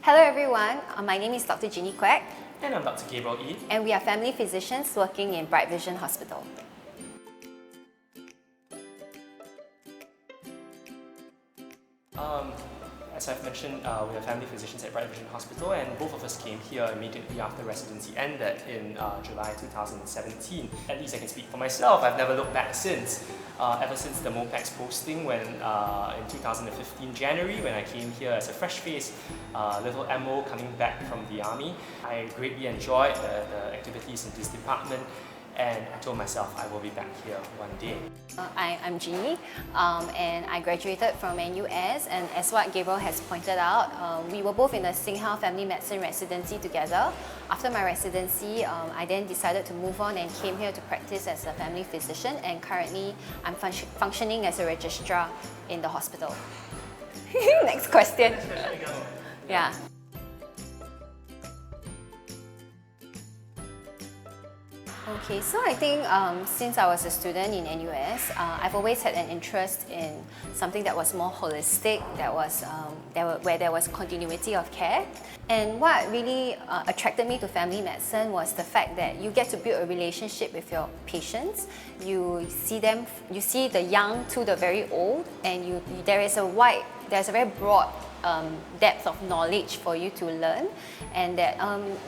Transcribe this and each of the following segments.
Hello everyone, my name is Dr. Ginny Quek. And I'm Dr. Gabriel Yi. And we are family physicians working in Bright Vision Hospital. As I've mentioned, we are family physicians at Bright Vision Hospital, and both of us came here immediately after residency ended in July 2017. At least I can speak for myself. I've never looked back since. Ever since the MOPEX posting when in 2015 January, when I came here as a fresh face, little MO coming back from the army. I greatly enjoyed the activities in this department, and I told myself I will be back here one day. I'm Ginny, and I graduated from NUS, and as what Gabriel has pointed out, we were both in the Singhao Family Medicine residency together. After my residency, I then decided to move on and came here to practice as a family physician, and currently I'm functioning as a registrar in the hospital. Next question. Yeah. Okay, so I think since I was a student in NUS, I've always had an interest in something that was more holistic, where there was continuity of care. And what really attracted me to family medicine was the fact that you get to build a relationship with your patients. You see the young to the very old, and there's a very broad depth of knowledge for you to learn, and that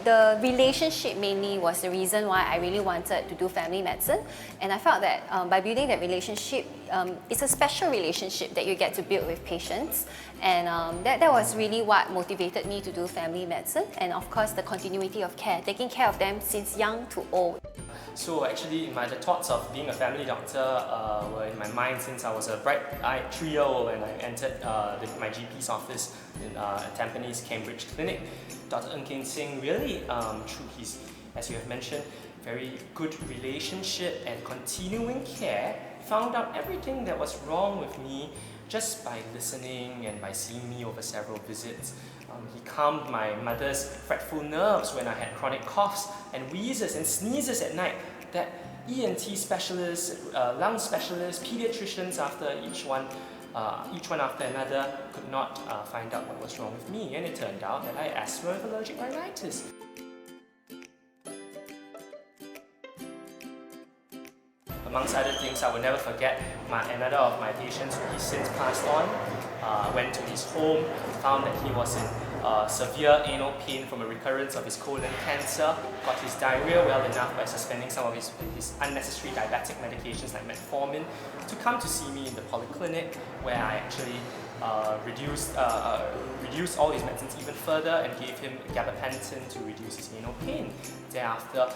the relationship mainly was the reason why I really wanted to do family medicine. And I felt that by building that relationship, it's a special relationship that you get to build with patients, and that was really what motivated me to do family medicine, and of course the continuity of care, taking care of them since young to old. So actually, the thoughts of being a family doctor were in my mind since I was a bright-eyed 3-year-old when I entered my GP's office in Tampines Cambridge Clinic. Dr. Ng Kin Sing really, through his, as you have mentioned, very good relationship and continuing care, found out everything that was wrong with me just by listening and by seeing me over several visits. He calmed my mother's fretful nerves when I had chronic coughs and wheezes and sneezes at night that ENT specialists, lung specialists, pediatricians after each one after another could not find out what was wrong with me, and it turned out that I had asthma with allergic rhinitis. Amongst other things, I will never forget another of my patients who he since passed on. Went to his home, found that he was in severe anal pain from a recurrence of his colon cancer, got his diarrhea well enough by suspending some of his unnecessary diabetic medications like metformin to come to see me in the polyclinic, where I actually reduced all his medicines even further and gave him gabapentin to reduce his anal pain. Thereafter,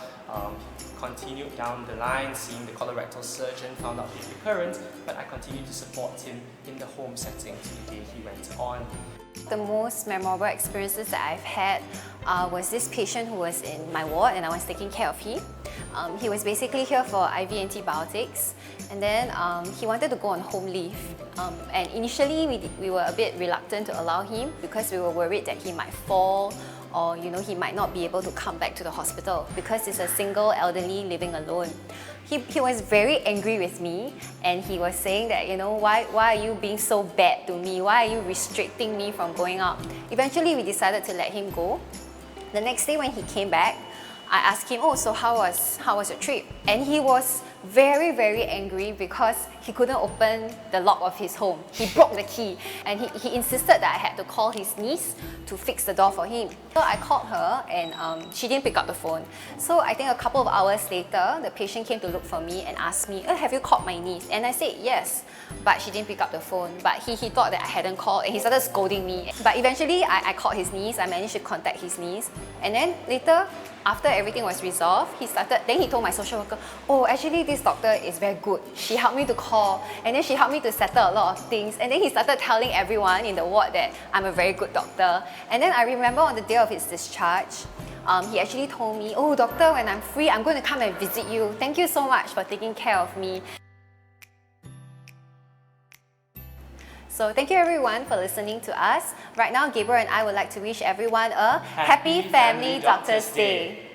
he continued down the line, seeing the colorectal surgeon, found out his recurrence, but I continued to support him in the home setting till the day he went on. The most memorable experiences that I've had was this patient who was in my ward and I was taking care of him. He was basically here for IV antibiotics, and then he wanted to go on home leave. And initially we were a bit reluctant to allow him because we were worried that he might fall, or he might not be able to come back to the hospital because he's a single elderly living alone. He was very angry with me, and he was saying that, why are you being so bad to me? Why are you restricting me from going out? Eventually we decided to let him go. The next day when he came back, I asked him, oh, so how was your trip? And he was very, very angry because he couldn't open the lock of his home. He broke the key, and he insisted that I had to call his niece to fix the door for him. So I called her, and she didn't pick up the phone. So I think a couple of hours later, the patient came to look for me and asked me, have you called my niece? And I said yes, but she didn't pick up the phone. But he thought that I hadn't called, and he started scolding me. But eventually I called his niece. I managed to contact his niece, and then later, after everything was resolved, then he told my social worker, oh, actually this doctor is very good. She helped me to call, and then she helped me to settle a lot of things. And then he started telling everyone in the ward that I'm a very good doctor. And then I remember on the day of his discharge, he actually told me, oh, doctor, when I'm free, I'm going to come and visit you. Thank you so much for taking care of me. So thank you everyone for listening to us. Right now, Gabriel and I would like to wish everyone a Happy Family Doctors Day.